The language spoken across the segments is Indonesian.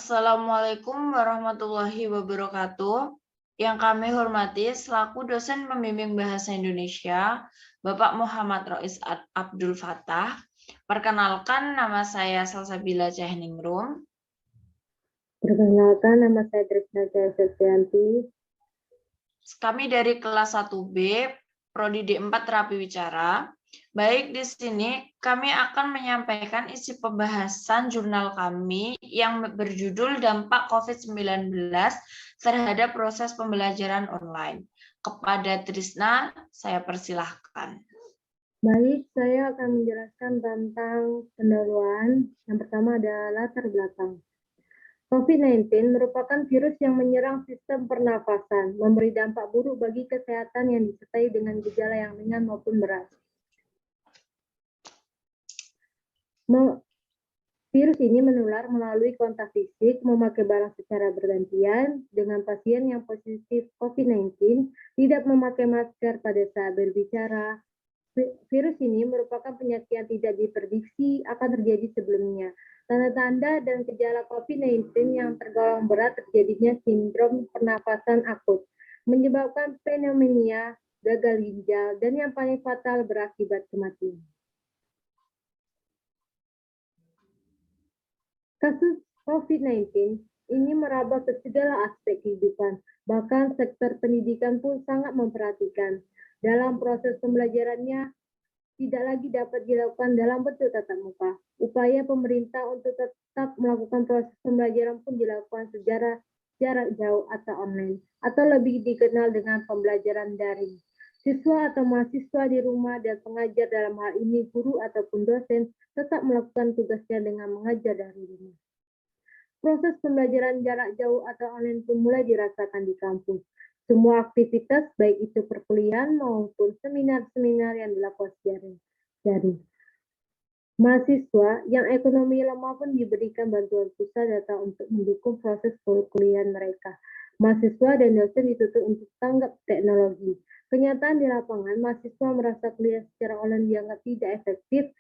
Assalamualaikum warahmatullahi wabarakatuh. Yang kami hormati selaku dosen pembimbing bahasa Indonesia, Bapak Muhammad Rois Abdul Fattah. Perkenalkan, nama saya Salsabila Caheningrum. Perkenalkan, nama saya Trisna Jaya Septianti. Kami dari kelas 1B, Prodi D4 Terapi Wicara. Baik, di sini kami akan menyampaikan isi pembahasan jurnal kami yang berjudul Dampak COVID-19 terhadap proses pembelajaran online. Kepada Trisna, saya persilahkan. Baik, saya akan menjelaskan tentang pendahuluan. Yang pertama adalah latar belakang. COVID-19 merupakan virus yang menyerang sistem pernafasan, memberi dampak buruk bagi kesehatan yang disertai dengan gejala yang ringan maupun berat. Virus ini menular melalui kontak fisik, memakai barang secara bergantian, dengan pasien yang positif COVID-19 tidak memakai masker pada saat berbicara. Virus ini merupakan penyakit yang tidak diprediksi akan terjadi sebelumnya. Tanda-tanda dan gejala COVID-19 yang tergolong berat terjadinya sindrom pernafasan akut, menyebabkan pneumonia, gagal ginjal, dan yang paling fatal berakibat kematian. Kasus COVID-19 ini meraba ke segala aspek kehidupan, bahkan sektor pendidikan pun sangat memperhatikan. Dalam proses pembelajarannya, tidak lagi dapat dilakukan dalam bentuk tatap muka. Upaya pemerintah untuk tetap melakukan proses pembelajaran pun dilakukan secara jarak jauh atau online, atau lebih dikenal dengan pembelajaran daring. Siswa atau mahasiswa di rumah dan pengajar dalam hal ini guru ataupun dosen tetap melakukan tugasnya dengan mengajar dari rumah. Proses pembelajaran jarak jauh atau online pun mulai dirasakan di kampus. Semua aktivitas, baik itu perkuliahan maupun seminar-seminar yang dilakukan secara daring. Mahasiswa yang ekonomi lemah pun diberikan bantuan pulsa data untuk mendukung proses perkuliahan mereka. Mahasiswa dan dosen dituntut untuk tanggap teknologi. Kenyataan di lapangan, mahasiswa merasa kuliah secara online dianggap tidak efektif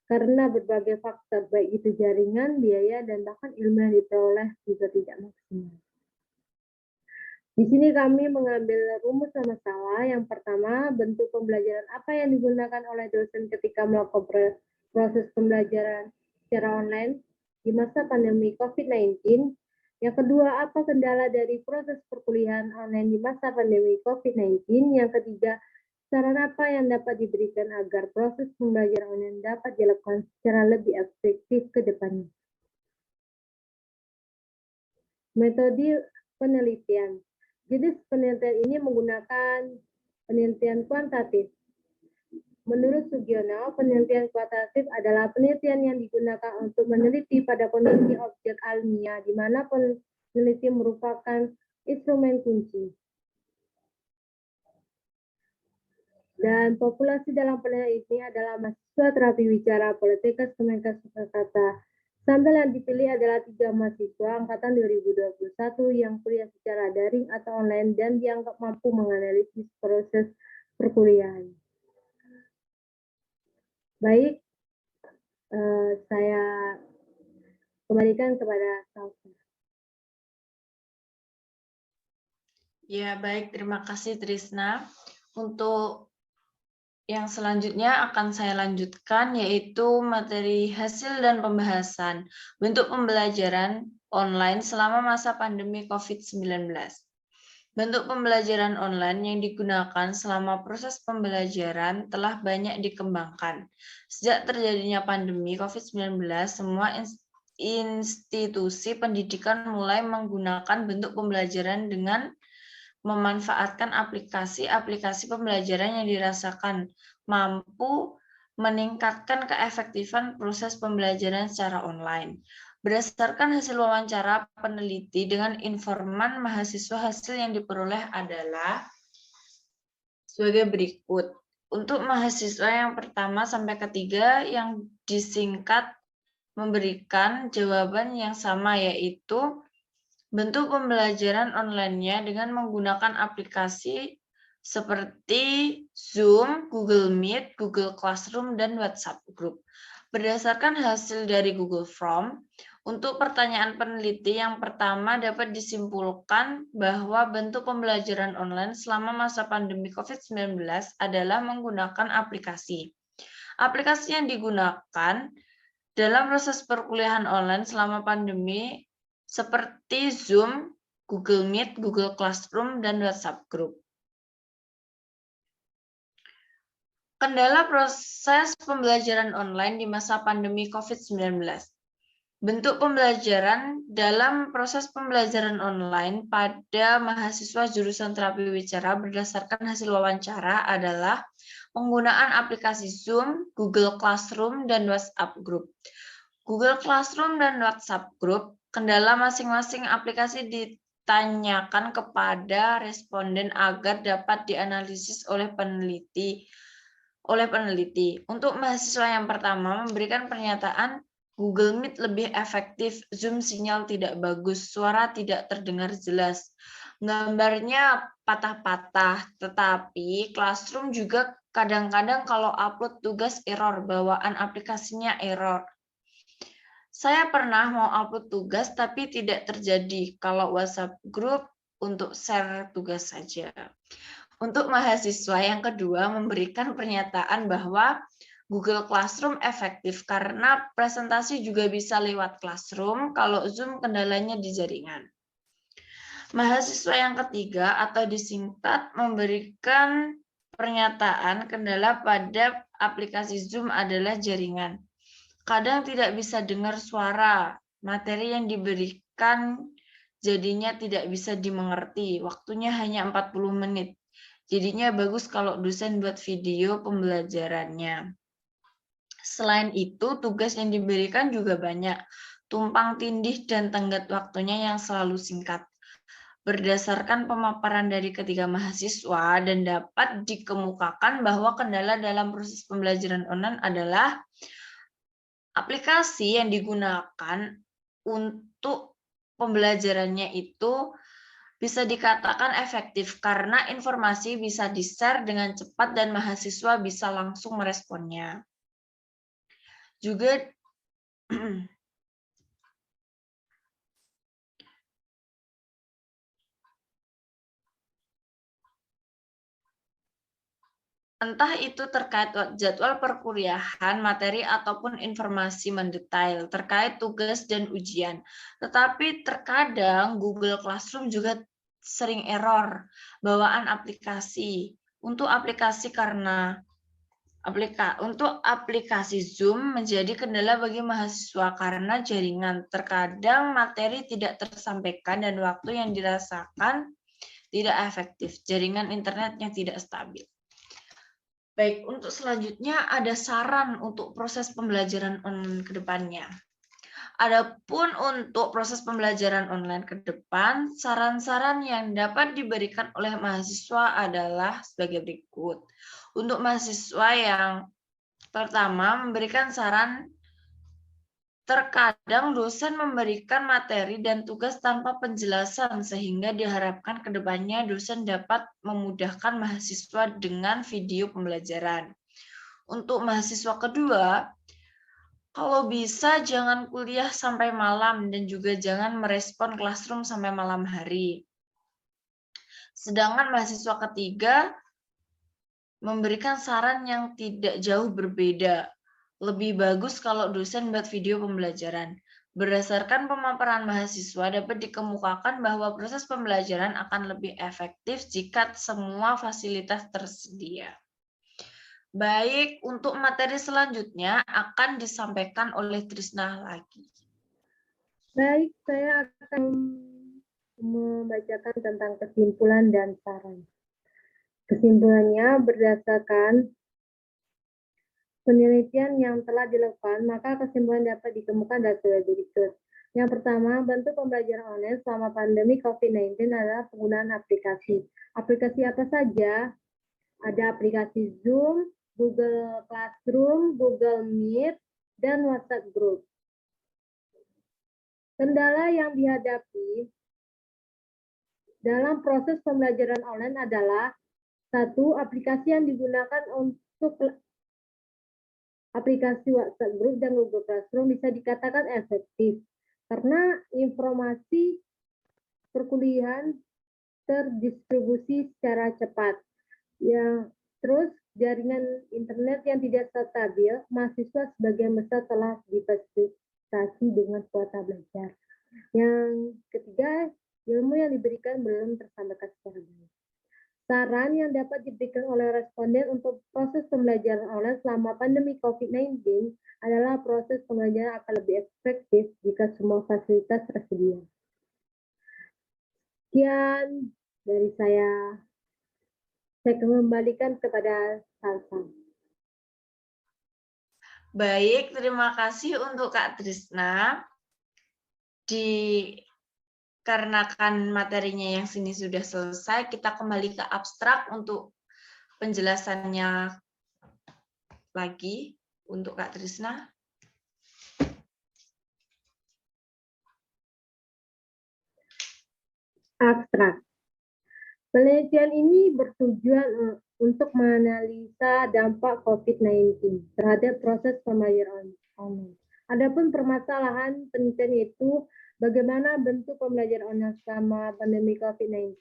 karena berbagai faktor, baik itu jaringan, biaya, dan bahkan ilmu yang diperoleh juga tidak maksimal. Di sini kami mengambil rumus masalah. Yang pertama, bentuk pembelajaran apa yang digunakan oleh dosen ketika melakukan proses pembelajaran secara online di masa pandemi COVID-19. Yang kedua, apa kendala dari proses perkuliahan online di masa pandemi COVID-19. Yang ketiga, saran apa yang dapat diberikan agar proses pembelajaran online dapat dilakukan secara lebih efektif ke depannya. Metode penelitian. Jenis penelitian ini menggunakan penelitian kuantitatif. Menurut Sugiono, penelitian kuantitatif adalah penelitian yang digunakan untuk meneliti pada kondisi objek alamiah, di mana peneliti merupakan instrumen kunci. Dan populasi dalam penelitian ini adalah mahasiswa terapi wicara Politekkes Kemenkes Surakarta. Sampel yang dipilih adalah 3 mahasiswa angkatan 2021 yang kuliah secara daring atau online dan dianggap mampu menganalisis proses perkuliahan. Baik, saya kembalikan kepada Salsa. Ya, baik. Terima kasih, Trisna. Untuk yang selanjutnya akan saya lanjutkan, yaitu materi hasil dan pembahasan bentuk pembelajaran online selama masa pandemi COVID-19. Bentuk pembelajaran online yang digunakan selama proses pembelajaran telah banyak dikembangkan. Sejak terjadinya pandemi COVID-19, semua institusi pendidikan mulai menggunakan bentuk pembelajaran dengan memanfaatkan aplikasi-aplikasi pembelajaran yang dirasakan mampu meningkatkan keefektifan proses pembelajaran secara online. Berdasarkan hasil wawancara peneliti dengan informan mahasiswa, hasil yang diperoleh adalah sebagai berikut. Untuk mahasiswa yang pertama sampai ketiga yang disingkat memberikan jawaban yang sama, yaitu bentuk pembelajaran online-nya dengan menggunakan aplikasi seperti Zoom, Google Meet, Google Classroom, dan WhatsApp Group. Berdasarkan hasil dari Google Form, Untuk pertanyaan peneliti yang pertama dapat disimpulkan bahwa bentuk pembelajaran online selama masa pandemi COVID-19 adalah menggunakan aplikasi. Aplikasi yang digunakan dalam proses perkuliahan online selama pandemi seperti Zoom, Google Meet, Google Classroom, dan WhatsApp Group. Kendala proses pembelajaran online di masa pandemi COVID-19. Bentuk pembelajaran dalam proses pembelajaran online pada mahasiswa jurusan terapi wicara berdasarkan hasil wawancara adalah penggunaan aplikasi Zoom, Google Classroom, dan WhatsApp Group. Google Classroom dan WhatsApp Group, kendala masing-masing aplikasi ditanyakan kepada responden agar dapat dianalisis oleh peneliti. Untuk mahasiswa yang pertama memberikan pernyataan Google Meet lebih efektif, Zoom sinyal tidak bagus, suara tidak terdengar jelas, gambarnya patah-patah, tetapi Classroom juga kadang-kadang kalau upload tugas error, bawaan aplikasinya error. Saya pernah mau upload tugas tapi tidak terjadi kalau WhatsApp Group untuk share tugas saja. Untuk mahasiswa yang kedua memberikan pernyataan bahwa Google Classroom efektif karena presentasi juga bisa lewat Classroom, kalau Zoom kendalanya di jaringan. Mahasiswa yang ketiga atau disingkat memberikan pernyataan kendala pada aplikasi Zoom adalah jaringan. Kadang tidak bisa dengar suara, materi yang diberikan jadinya tidak bisa dimengerti, waktunya hanya 40 menit. Jadinya bagus kalau dosen buat video pembelajarannya. Selain itu, tugas yang diberikan juga banyak, tumpang tindih dan tenggat waktunya yang selalu singkat. Berdasarkan pemaparan dari ketiga mahasiswa dan dapat dikemukakan bahwa kendala dalam proses pembelajaran online adalah aplikasi yang digunakan untuk pembelajarannya itu bisa dikatakan efektif karena informasi bisa di-share dengan cepat dan mahasiswa bisa langsung meresponnya. Juga entah itu terkait jadwal perkuliahan, materi, ataupun informasi mendetail terkait tugas dan ujian. Tetapi terkadang Google Classroom juga sering error bawaan aplikasi. Untuk aplikasi Zoom menjadi kendala bagi mahasiswa karena jaringan. Terkadang materi tidak tersampaikan dan waktu yang dirasakan tidak efektif. Jaringan internetnya tidak stabil. Baik, untuk selanjutnya ada saran untuk proses pembelajaran online ke depannya. Adapun untuk proses pembelajaran online ke depan, saran-saran yang dapat diberikan oleh mahasiswa adalah sebagai berikut. Untuk mahasiswa yang pertama, memberikan saran. Terkadang dosen memberikan materi dan tugas tanpa penjelasan sehingga diharapkan ke depannya dosen dapat memudahkan mahasiswa dengan video pembelajaran. Untuk mahasiswa kedua, kalau bisa jangan kuliah sampai malam dan juga jangan merespon Classroom sampai malam hari. Sedangkan mahasiswa ketiga memberikan saran yang tidak jauh berbeda. Lebih bagus kalau dosen buat video pembelajaran. Berdasarkan pemaparan mahasiswa dapat dikemukakan bahwa proses pembelajaran akan lebih efektif jika semua fasilitas tersedia. Baik, untuk materi selanjutnya akan disampaikan oleh Trisna lagi. Baik, saya akan membacakan tentang kesimpulan dan saran. Kesimpulannya berdasarkan penelitian yang telah dilakukan, maka kesimpulan dapat ditemukan dari berikut. Yang pertama, bentuk pembelajaran online selama pandemi COVID-19 adalah penggunaan aplikasi. Aplikasi apa saja? Ada aplikasi Zoom, Google Classroom, Google Meet, dan WhatsApp Group. Kendala yang dihadapi dalam proses pembelajaran online adalah satu, aplikasi yang digunakan untuk aplikasi WhatsApp Group dan Google Classroom bisa dikatakan efektif. karena informasi perkuliahan terdistribusi secara cepat. Ya, terus jaringan internet yang tidak stabil, mahasiswa sebagian besar telah difasilitasi dengan kuota belajar. Yang ketiga, ilmu yang diberikan belum tersampaikan secara baik. Saran yang dapat diberikan oleh responden untuk proses pembelajaran online selama pandemi COVID-19 adalah proses pembelajaran akan lebih efektif jika semua fasilitas tersedia. Sekian dari saya. Saya kembalikan kepada Salsa. Baik, terima kasih untuk Kak Trisna. Dikarenakan materinya yang sini sudah selesai, kita kembali ke abstrak untuk penjelasannya lagi untuk Kak Trisna. Abstrak. Penelitian ini bertujuan untuk menganalisa dampak COVID-19 terhadap proses pembelajaran online. Adapun permasalahan penelitian yaitu bagaimana bentuk pembelajaran online selama pandemi COVID-19,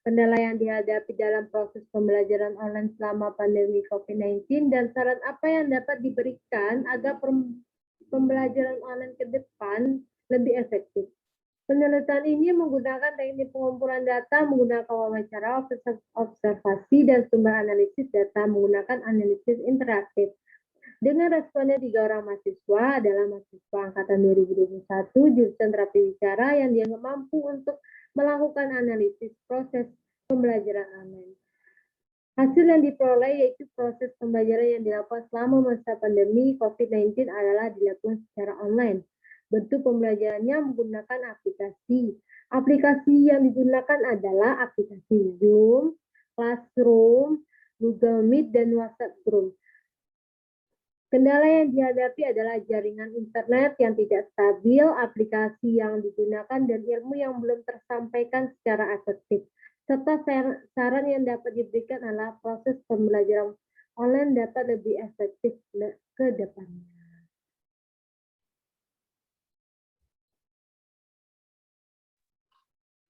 kendala yang dihadapi dalam proses pembelajaran online selama pandemi COVID-19, dan saran apa yang dapat diberikan agar pembelajaran online ke depan lebih efektif. Penelitian ini menggunakan teknik pengumpulan data, menggunakan wawancara, observasi, dan sumber analisis data menggunakan analisis interaktif. Dengan responnya 3 orang mahasiswa adalah mahasiswa angkatan 2021 jurusan terapi bicara yang dianggap mampu untuk melakukan analisis proses pembelajaran online. Hasil yang diperoleh yaitu proses pembelajaran yang dilakukan selama masa pandemi COVID-19 adalah dilakukan secara online. Bentuk pembelajarannya menggunakan aplikasi. Aplikasi yang digunakan adalah aplikasi Zoom, Classroom, Google Meet, dan WhatsApp Group. Kendala yang dihadapi adalah jaringan internet yang tidak stabil, aplikasi yang digunakan, dan ilmu yang belum tersampaikan secara efektif. Serta saran yang dapat diberikan adalah proses pembelajaran online dapat lebih efektif ke depannya.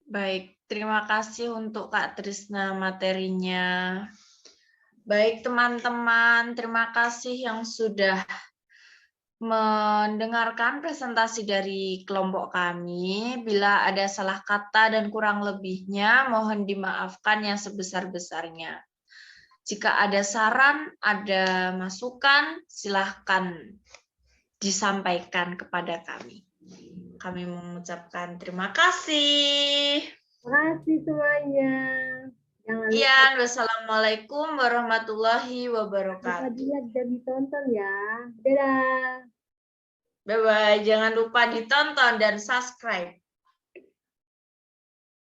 Baik, terima kasih untuk Kak Trisna materinya. Baik teman-teman, terima kasih yang sudah mendengarkan presentasi dari kelompok kami. Bila ada salah kata dan kurang lebihnya, mohon dimaafkan yang sebesar-besarnya. Jika ada saran, ada masukan, silahkan disampaikan kepada kami. Kami mengucapkan terima kasih. Terima kasih semuanya. Iya, wassalamualaikum warahmatullahi wabarakatuh. Lupa dilihat dan ditonton ya. Dadah. Bye-bye. Jangan lupa ditonton dan subscribe.